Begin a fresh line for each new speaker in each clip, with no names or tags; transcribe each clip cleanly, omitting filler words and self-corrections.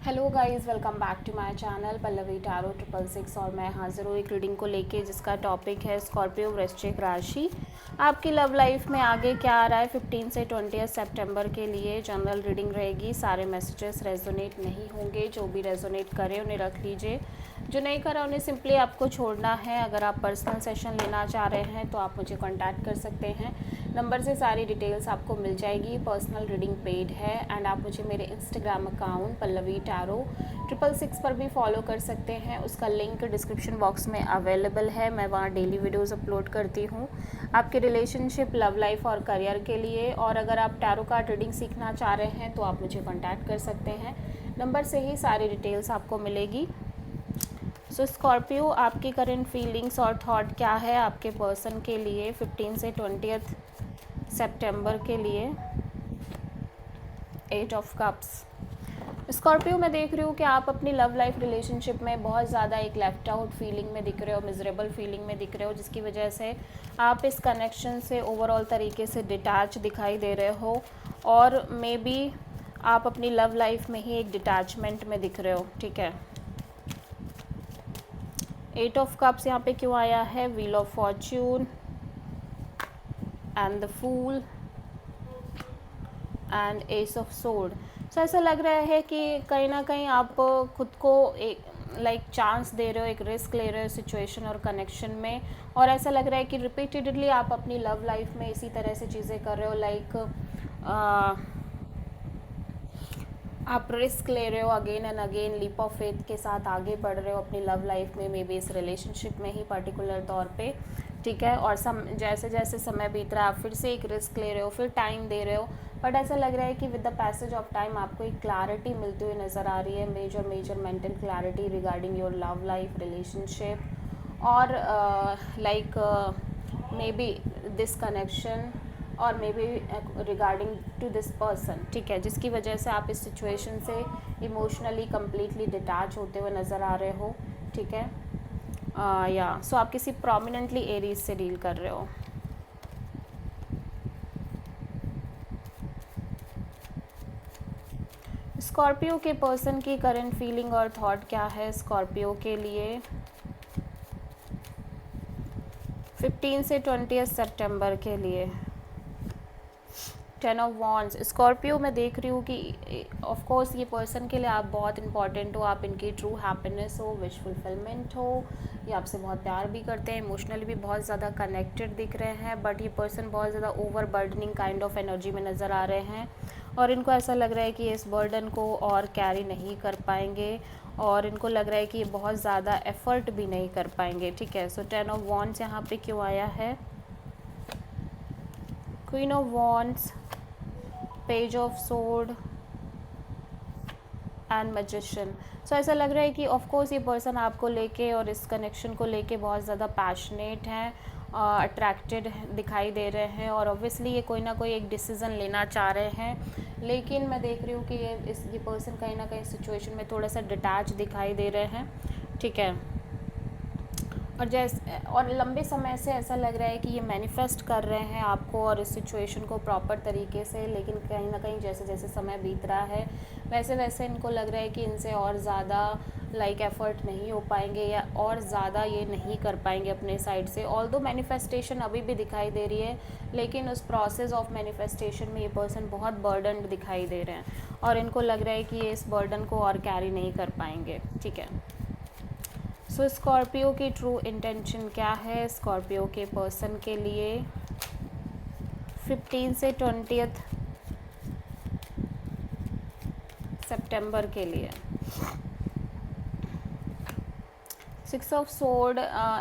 Hello guys, welcome back to my channel Pallavi tarot 666 और मैं हाजिर हूँ एक रीडिंग को लेके जिसका टॉपिक है स्कॉर्पियो वृश्चिक राशि। आपकी लव लाइफ में आगे क्या आ रहा है 15 से 20 सितंबर के लिए जनरल रीडिंग रहेगी। सारे मैसेजेस रेजोनेट नहीं होंगे, जो भी रेजोनेट करें उन्हें रख लीजिए, जो नहीं करा उन्हें सिंपली आपको छोड़ना है। अगर आप पर्सनल सेशन लेना चाह रहे हैं तो आप मुझे कॉन्टैक्ट कर सकते हैं, नंबर से सारी डिटेल्स आपको मिल जाएगी। पर्सनल रीडिंग पेड है एंड आप मुझे मेरे इंस्टाग्राम अकाउंट पल्लवी टैरो 666 पर भी फॉलो कर सकते हैं। उसका लिंक डिस्क्रिप्शन बॉक्स में अवेलेबल है। मैं वहाँ डेली वीडियोस अपलोड करती हूँ आपके रिलेशनशिप, लव लाइफ और करियर के लिए। और अगर आप टैरो कार्ड रीडिंग सीखना चाह रहे हैं तो आप मुझे कॉन्टैक्ट कर सकते हैं, नंबर से ही सारी डिटेल्स आपको मिलेगी। सो स्कॉर्पियो, आपकी करंट फीलिंग्स और थॉट क्या है आपके पर्सन के लिए 15 से 20 सितंबर के लिए। 8 ऑफ कप्स। स्कॉर्पियो, मैं देख रही हूँ कि आप अपनी लव लाइफ रिलेशनशिप में बहुत ज़्यादा एक लेफ्ट आउट फीलिंग में दिख रहे हो, मिजरेबल फीलिंग में दिख रहे हो, जिसकी वजह से आप इस कनेक्शन से ओवरऑल तरीके से डिटैच दिखाई दे रहे हो। और मे बी आप अपनी लव लाइफ में ही एक डिटैचमेंट में दिख रहे हो। ठीक है, 8 ऑफ कप्स यहाँ पे क्यों आया है? Wheel of fortune and the fool and ace of sword. So ऐसा लग रहा है कि कहीं ना कहीं आप खुद को एक चांस दे रहे हो, एक रिस्क ले रहे हो सिचुएशन और कनेक्शन में। और ऐसा लग रहा है कि रिपीटेडली आप अपनी लव लाइफ में इसी तरह से चीज़ें कर रहे हो, आप रिस्क ले रहे हो, again and again leap of faith के साथ आगे बढ़ रहे हो अपनी लव लाइफ में, मे बी इस रिलेशनशिप में ही पर्टिकुलर तौर पे। ठीक है, और जैसे जैसे समय बीत रहा है आप फिर से एक रिस्क ले रहे हो, फिर टाइम दे रहे हो। बट ऐसा लग रहा है कि with the passage of time आपको एक क्लैरिटी मिलती हुई नज़र आ रही है, major mental clarity regarding your love life relationship और मे बी दिस कनेक्शन और maybe regarding to this person. ठीक है, जिसकी वजह से आप इस सिचुएशन से इमोशनली कम्प्लीटली डिटैच होते हुए नज़र आ रहे हो। ठीक है, या सो आप किसी प्रोमिनेंटली एरीज से डील कर रहे हो। स्कॉर्पियो के पर्सन की करंट फीलिंग और थॉट क्या है स्कॉर्पियो के लिए 15 से 20 सितंबर के लिए? 10 ऑफ वॉन्ड्स। स्कॉर्पियो, मैं देख रही हूँ कि ऑफ कोर्स ये पर्सन के लिए आप बहुत इंपॉर्टेंट हो, आप इनकी ट्रू हैप्पीनेस हो, विश फुलफिलमेंट हो, ये आपसे बहुत प्यार भी करते हैं, इमोशनली भी बहुत ज़्यादा कनेक्टेड दिख रहे हैं। बट ये पर्सन बहुत ज़्यादा over burdening kind of energy में नज़र आ रहे हैं और इनको ऐसा लग रहा है कि इस बर्डन को और कैरी नहीं कर पाएंगे और इनको लग रहा है कि ये बहुत ज़्यादा एफर्ट भी नहीं कर पाएंगे। ठीक है, सो 10 ऑफ वॉन्ड्स यहाँ पे क्यों आया है? Queen of wands, page of sword and magician. So ऐसा लग रहा है कि ऑफ कोर्स ये पर्सन आपको लेके और इस कनेक्शन को लेके बहुत ज़्यादा पैशनेट हैं, अट्रैक्टेड दिखाई दे रहे हैं और ऑब्वियसली ये कोई ना कोई एक डिसीज़न लेना चाह रहे हैं। लेकिन मैं देख रही हूँ कि ये पर्सन कहीं ना कहीं सिचुएशन में थोड़ा सा डिटैच दिखाई दे रहे हैं। ठीक है, और लंबे समय से ऐसा लग रहा है कि ये मैनिफेस्ट कर रहे हैं आपको और इस सिचुएशन को प्रॉपर तरीके से, लेकिन कहीं ना कहीं जैसे जैसे समय बीत रहा है वैसे वैसे इनको लग रहा है कि इनसे और ज़्यादा एफर्ट नहीं हो पाएंगे या और ज़्यादा ये नहीं कर पाएंगे अपने साइड से। ऑल्दो मैनिफेस्टेशन अभी भी दिखाई दे रही है, लेकिन उस प्रोसेस ऑफ मैनिफेस्टेशन में ये पर्सन बहुत बर्डनड दिखाई दे रहे हैं और इनको लग रहा है कि ये इस बर्डन को और कैरी नहीं कर पाएंगे। ठीक है, सो स्कॉर्पियो की ट्रू इंटेंशन क्या है स्कॉर्पियो के पर्सन के लिए 15 से 20 सितंबर के लिए? 6 ऑफ सोर्ड।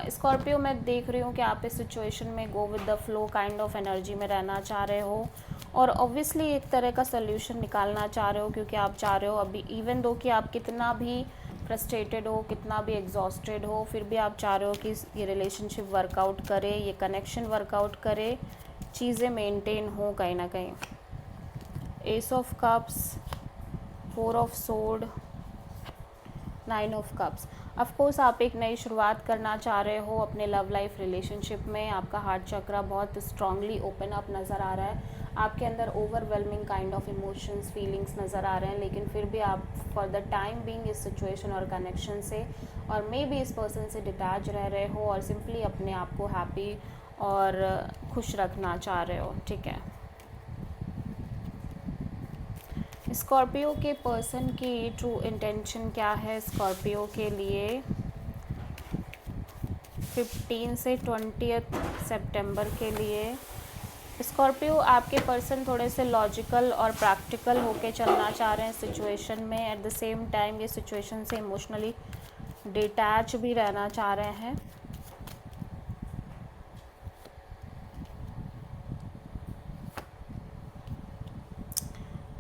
स्कॉर्पियो, मैं देख रही हूँ कि आप इस सिचुएशन में go with the flow kind of energy में रहना चाह रहे हो और ऑब्वियसली एक तरह का सोल्यूशन निकालना चाह रहे हो, क्योंकि आप चाह रहे हो अभी इवन दो कि आप कितना भी फ्रस्ट्रेटेड हो, कितना भी एग्जॉस्टेड हो, फिर भी आप चाह रहे हो कि ये रिलेशनशिप वर्कआउट करे, ये कनेक्शन वर्कआउट करे, चीज़ें मेंटेन हो कहीं ना कहीं। S of cups, 4 of sword, 9 of cups. Of course आप एक नई शुरुआत करना चाह रहे हो अपने लव लाइफ रिलेशनशिप में। आपका हार्ट चक्रा बहुत स्ट्रांगली ओपन अप नज़र आ रहा है। आपके अंदर overwhelming kind of emotions feelings नज़र आ रहे हैं, लेकिन फिर भी आप फॉर द टाइम बीइंग इस सिचुएशन और कनेक्शन से और मे बी इस पर्सन से डिटैच रह रहे हो और सिंपली अपने आप को हैप्पी और खुश रखना चाह रहे हो, ठीक है। स्कॉर्पियो के पर्सन की ट्रू इंटेंशन क्या है स्कॉर्पियो के लिए 15 से 20 सितंबर के लिए? स्कॉर्पियो, आपके पर्सन थोड़े से लॉजिकल और प्रैक्टिकल होके चलना चाह रहे हैं सिचुएशन में, एट द सेम टाइम ये सिचुएशन से इमोशनली डिटैच भी रहना चाह रहे हैं।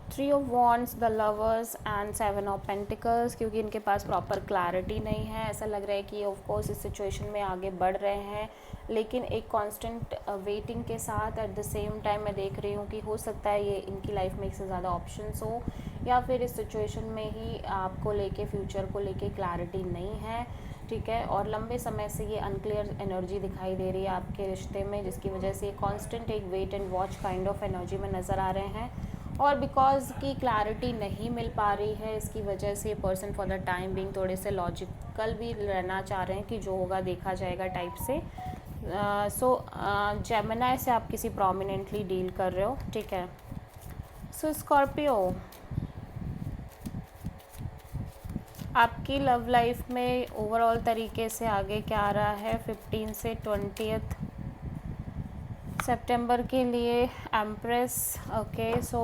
Three of wands, the lovers and 7 of pentacles, क्योंकि इनके पास प्रॉपर क्लैरिटी नहीं है। ऐसा लग रहा है कि ऑफ कोर्स इस सिचुएशन में आगे बढ़ रहे हैं, लेकिन एक कांस्टेंट वेटिंग के साथ। एट द सेम टाइम मैं देख रही हूँ कि हो सकता है ये इनकी लाइफ में एक से ज़्यादा ऑप्शंस हो, या फिर इस सिचुएशन में ही आपको लेके फ्यूचर को लेके क्लैरिटी नहीं है, ठीक है। और लंबे समय से ये अनक्लियर एनर्जी दिखाई दे रही है आपके रिश्ते में, जिसकी वजह से कांस्टेंट एक wait and watch kind of energy में नज़र आ रहे हैं। और बिकॉज की क्लैरिटी नहीं मिल पा रही है, इसकी वजह से person for the time being थोड़े से लॉजिकल भी रहना चाह रहे हैं कि जो होगा देखा जाएगा टाइप से। सो जेमिनी से आप किसी प्रोमिनेंटली डील कर रहे हो, ठीक है। सो स्कॉर्पियो, आपकी लव लाइफ में ओवरऑल तरीके से आगे क्या आ रहा है 15 से 20 सितंबर के लिए? Empress, okay. सो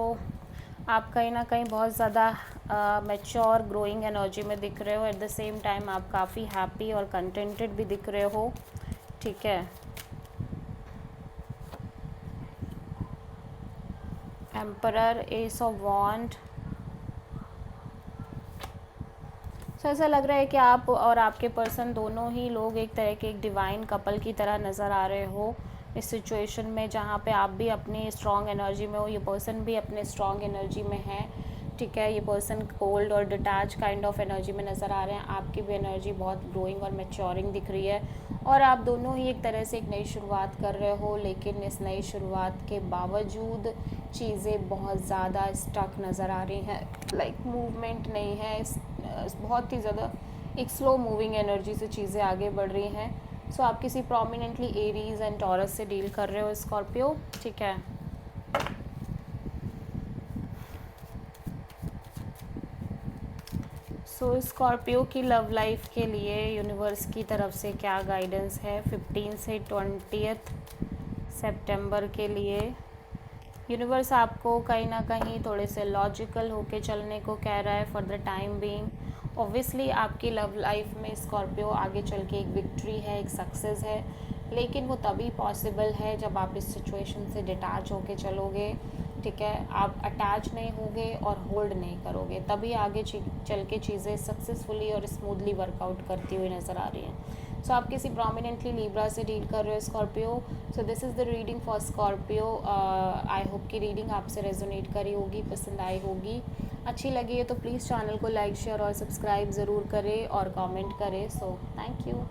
आप कहीं ना कहीं बहुत ज़्यादा मैच्योर ग्रोइंग एनर्जी में दिख रहे हो, एट द सेम टाइम आप काफ़ी हैप्पी और कंटेंटेड भी दिख रहे हो, ठीक है। एम्परर, एस ऑफ वॉन्ड। सो ऐसा लग रहा है कि आप और आपके पर्सन दोनों ही लोग एक तरह के एक डिवाइन कपल की तरह नज़र आ रहे हो इस सिचुएशन में, जहाँ पे आप भी अपनी स्ट्रॉन्ग एनर्जी में हो, ये पर्सन भी अपने स्ट्रॉन्ग एनर्जी में है, ठीक है। ये पर्सन कोल्ड और डिटैच काइंड ऑफ एनर्जी में नज़र आ रहे हैं। आपकी भी एनर्जी बहुत ग्रोइंग और मैच्योरिंग दिख रही है, और आप दोनों ही एक तरह से एक नई शुरुआत कर रहे हो, लेकिन इस नई शुरुआत के बावजूद चीज़ें बहुत ज़्यादा स्टक नज़र आ रही हैं, लाइक मूवमेंट नहीं है, बहुत ही ज़्यादा एक स्लो मूविंग एनर्जी से चीज़ें आगे बढ़ रही हैं। सो आप किसी प्रोमिनेंटली एरीज एंड टॉरस से डील कर रहे हो स्कॉर्पियो, ठीक है। सो स्कॉर्पियो की लव लाइफ के लिए यूनिवर्स की तरफ से क्या गाइडेंस है 15 से 20 सितंबर के लिए? यूनिवर्स आपको कहीं ना कहीं थोड़े से लॉजिकल होके चलने को कह रहा है for the time being. Obviously आपकी लव लाइफ में स्कॉर्पियो आगे चल के एक विक्ट्री है, एक सक्सेस है, लेकिन वो तभी पॉसिबल है जब आप इस सिचुएशन से डिटैच होके चलोगे, ठीक है। आप अटैच नहीं होगे और होल्ड नहीं करोगे, तभी आगे चल के चीज़ें सक्सेसफुली और स्मूथली वर्कआउट करती हुई नज़र आ रही हैं। सो आप किसी प्रोमिनेंटली लिब्रा से डील कर रहे हो Scorpio. So this is the reading for Scorpio. I hope कि रीडिंग आपसे रेजोनेट करी होगी, पसंद आई होगी। अच्छी लगी है तो प्लीज़ चैनल को लाइक शेयर और सब्सक्राइब ज़रूर करें और कमेंट करें। So thank you.